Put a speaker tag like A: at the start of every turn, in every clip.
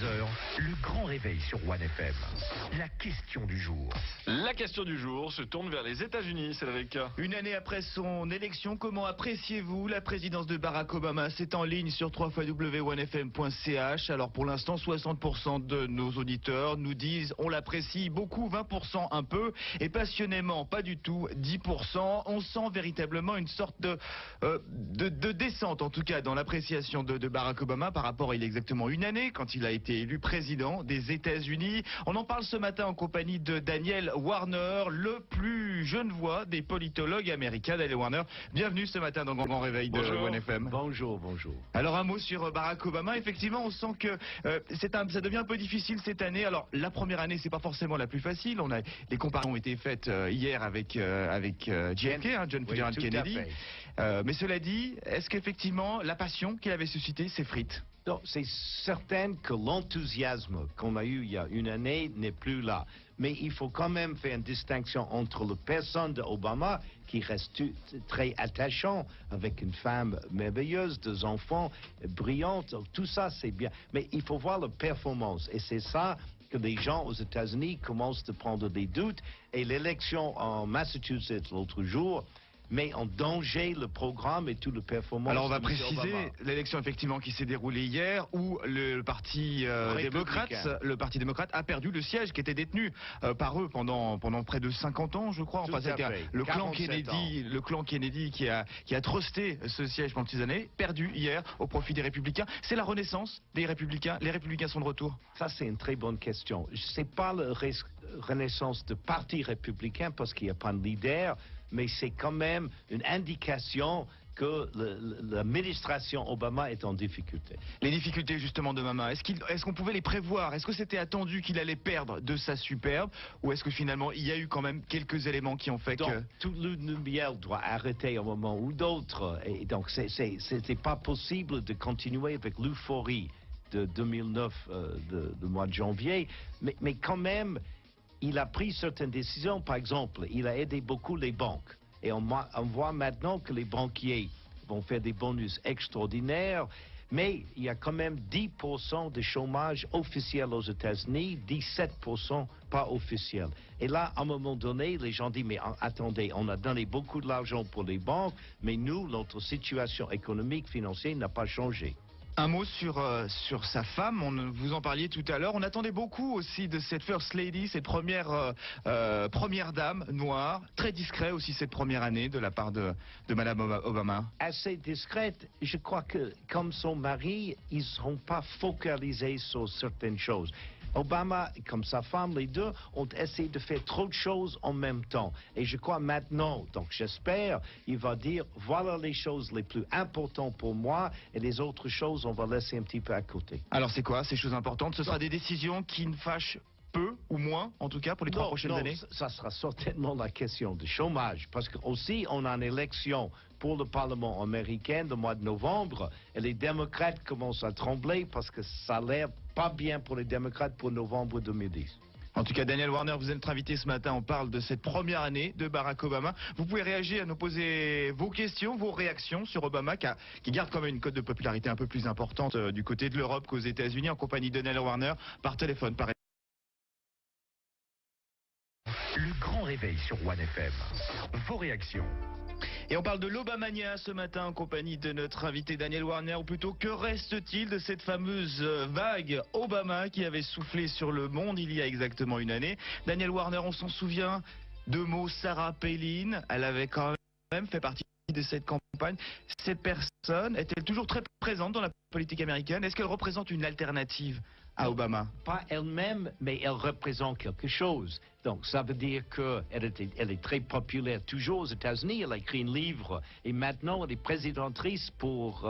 A: 11h, le grand réveil sur One FM. La question du jour.
B: La question du jour se tourne vers les États-Unis, Cédric.
C: Une année après son élection, comment appréciez-vous la présidence de Barack Obama? C'est en ligne sur www.onefm.ch. Alors pour l'instant, 60% de nos auditeurs nous disent on l'apprécie beaucoup, 20% un peu, et passionnément pas du tout, 10%. On sent véritablement une sorte de descente, en tout cas dans l'appréciation de Barack Obama par rapport à il y a exactement une année, quand il a été élu président des États-Unis. On en parle ce matin en compagnie de Daniel Warner, le plus genevois des politologues américains. Daniel Warner, bienvenue ce matin dans le grand réveil de One FM.
D: Bonjour, bonjour.
C: Alors un mot sur Barack Obama. Effectivement, on sent que ça devient un peu difficile cette année. Alors la première année, c'est pas forcément la plus facile. Les comparaisons ont été faites hier avec JFK, John Fitzgerald Kennedy. Mais cela dit, est-ce qu'effectivement la passion qu'il avait suscitée s'effrite?
D: C'est certain que l'enthousiasme qu'on a eu il y a une année n'est plus là. Mais il faut quand même faire une distinction entre la personne d'Obama, qui reste très attachant, avec une femme merveilleuse, deux enfants brillantes, tout ça c'est bien. Mais il faut voir la performance, et c'est ça que les gens aux États-Unis commencent à prendre des doutes. Et l'élection en Massachusetts l'autre jour met en danger le programme et tout le performance.
C: Alors on va
D: de
C: préciser l'élection effectivement qui s'est déroulée hier, où le parti démocrate a perdu le siège qui était détenu par eux pendant près de 50 ans, je crois. Enfin, c'était le clan Kennedy qui a trusté ce siège pendant ces années, perdu hier au profit des Républicains. C'est la renaissance des Républicains. Les Républicains sont de retour.
D: Ça, c'est une très bonne question. C'est pas la renaissance du parti républicain parce qu'il n'y a pas de leader, mais c'est quand même une indication que l'administration Obama est en difficulté.
C: Les difficultés justement de Obama, est-ce qu'on pouvait les prévoir? Est-ce que c'était attendu qu'il allait perdre de sa superbe? Ou est-ce que finalement il y a eu quand même quelques éléments qui ont fait que...
D: Toute la lumière doit arrêter à un moment ou d'autre. Et donc c'était pas possible de continuer avec l'euphorie de 2009, du mois de janvier. Mais quand même, il a pris certaines décisions. Par exemple, il a aidé beaucoup les banques. Et on voit maintenant que les banquiers vont faire des bonus extraordinaires. Mais il y a quand même 10% de chômage officiel aux États-Unis, 17% pas officiel. Et là, à un moment donné, les gens disent, mais attendez, on a donné beaucoup d'argent pour les banques, mais nous, notre situation économique, financière n'a pas changé.
C: Un mot sur sa femme, vous en parliez tout à l'heure. On attendait beaucoup aussi de cette First Lady, cette première dame noire, très discret aussi cette première année de la part de Madame Obama.
D: Assez discrète. Je crois que comme son mari, ils ne seront pas focalisés sur certaines choses. Obama, comme sa femme, les deux ont essayé de faire trop de choses en même temps. Et je crois maintenant, donc j'espère, il va dire, voilà les choses les plus importantes pour moi et les autres choses, on va laisser un petit peu à côté.
C: Alors c'est quoi ces choses importantes? Ce sera des décisions qui ne fâchent peu ou moins, en tout cas, pour les 3 prochaines années?
D: Ça sera certainement la question du chômage, parce que aussi on a une élection pour le Parlement américain le mois de novembre, et les démocrates commencent à trembler parce que ça a l'air pas bien pour les démocrates pour novembre 2010.
C: En tout cas, Daniel Warner, vous êtes notre invité ce matin. On parle de cette première année de Barack Obama. Vous pouvez réagir, à nous poser vos questions, vos réactions sur Obama, qui garde quand même une cote de popularité un peu plus importante du côté de l'Europe qu'aux États-Unis, en compagnie de Daniel Warner, par téléphone, par...
A: Le grand réveil sur One FM. Vos réactions.
C: Et on parle de l'Obamania ce matin en compagnie de notre invité Daniel Warner, ou plutôt que reste-t-il de cette fameuse vague Obama qui avait soufflé sur le monde il y a exactement une année? Daniel Warner, on s'en souvient de mots Sarah Palin, elle avait quand même fait partie de cette campagne. Cette personne est-elle toujours très présente dans la politique américaine? Est-ce qu'elle représente une alternative à Obama?
D: Pas elle-même, mais elle représente quelque chose. Donc, ça veut dire qu'elle est très populaire toujours aux États-Unis. Elle a écrit un livre et maintenant elle est présidentatrice pour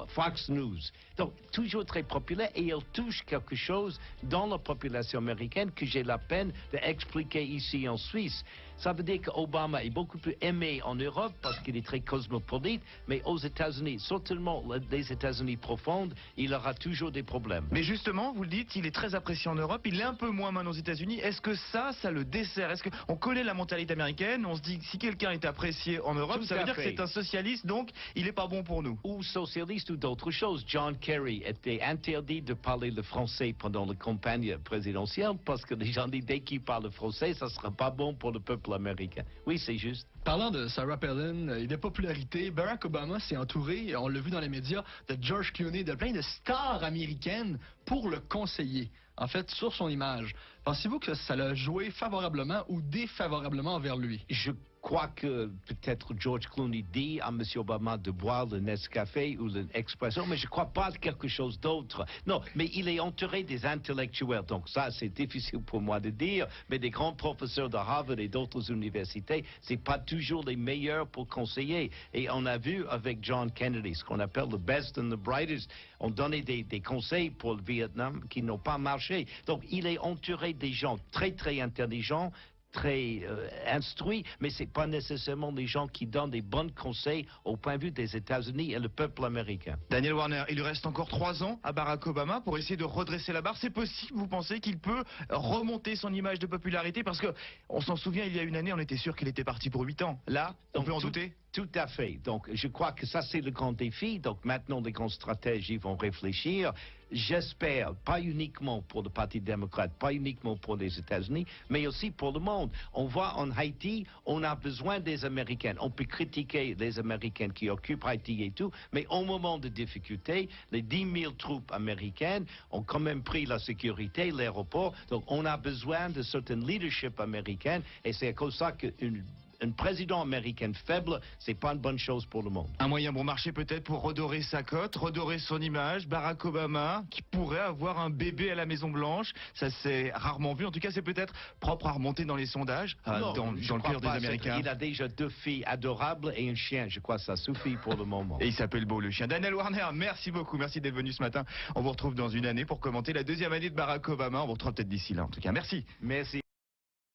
D: Fox News. Donc, toujours très populaire et elle touche quelque chose dans la population américaine que j'ai la peine d'expliquer ici en Suisse. Ça veut dire qu'Obama est beaucoup plus aimé en Europe parce qu'il est très cosmopolite, mais aux États-Unis, certainement les États-Unis profonds, profonde, il aura toujours des problèmes.
C: Mais justement, vous le dites, il est très apprécié en Europe, il est un peu moins maintenant aux États-Unis. Est-ce que ça le dessert? Est-ce qu'on connaît la mentalité américaine? On se dit que si quelqu'un est apprécié en Europe,
D: Tout
C: ça veut
D: à
C: dire que
D: fait.
C: c'est un socialiste, donc il n'est pas bon pour nous.
D: Ou socialiste ou d'autres choses. John Kerry était interdit de parler le français pendant la campagne présidentielle parce que les gens disent dès qu'il parle français, ça ne sera pas bon pour le peuple américain. Oui, c'est juste.
E: Parlant de Sarah Palin et de popularité, Barack Obama s'est entouré, on l'a vu dans les médias, de George Clooney, de plein de stars américaines pour le conseiller, en fait, sur son image. Pensez-vous que ça l'a joué favorablement ou défavorablement envers lui?
D: Je crois que peut-être George Clooney dit à M. Obama de boire le Nescafé ou l'Expresso, mais je ne crois pas quelque chose d'autre. Non, mais il est entouré des intellectuels, donc ça c'est difficile pour moi de dire, mais des grands professeurs de Harvard et d'autres universités, c'est pas toujours les meilleurs pour conseiller. Et on a vu avec John Kennedy, ce qu'on appelle le best and the brightest, on donnait des conseils pour le Vietnam qui n'ont pas marché. Donc il est entouré des gens très très intelligents, très instruits, mais ce n'est pas nécessairement des gens qui donnent des bons conseils au point de vue des États-Unis et le peuple américain.
C: Daniel Warner, il lui reste encore 3 ans à Barack Obama pour essayer de redresser la barre. C'est possible, vous pensez qu'il peut remonter son image de popularité? Parce que on s'en souvient, il y a une année, on était sûr qu'il était parti pour 8 ans. Là, on peut en douter?
D: Tout à fait. Donc, je crois que ça, c'est le grand défi. Donc, maintenant, les grands stratèges, ils vont réfléchir. J'espère, pas uniquement pour le Parti démocrate, pas uniquement pour les États-Unis, mais aussi pour le monde. On voit en Haïti, on a besoin des Américains. On peut critiquer les Américains qui occupent Haïti et tout, mais au moment de difficulté, les 10 000 troupes américaines ont quand même pris la sécurité, l'aéroport. Donc, on a besoin de certain leadership américain, et c'est à cause de ça qu'un président américain faible, c'est pas une bonne chose pour le monde.
C: Un moyen bon marché peut-être pour redorer sa cote, redorer son image. Barack Obama qui pourrait avoir un bébé à la Maison Blanche, ça c'est rarement vu. En tout cas, c'est peut-être propre à remonter dans les sondages,
D: Non,
C: dans
D: je
C: le
D: crois
C: cœur des
D: pas.
C: Américains.
D: Il a déjà 2 filles adorables et un chien. Je crois que ça suffit pour le moment.
C: Et il s'appelle Beau le chien. Daniel Warner, merci beaucoup, merci d'être venu ce matin. On vous retrouve dans une année pour commenter la 2e année de Barack Obama. On vous retrouve peut-être d'ici là. En tout cas, merci.
D: Merci.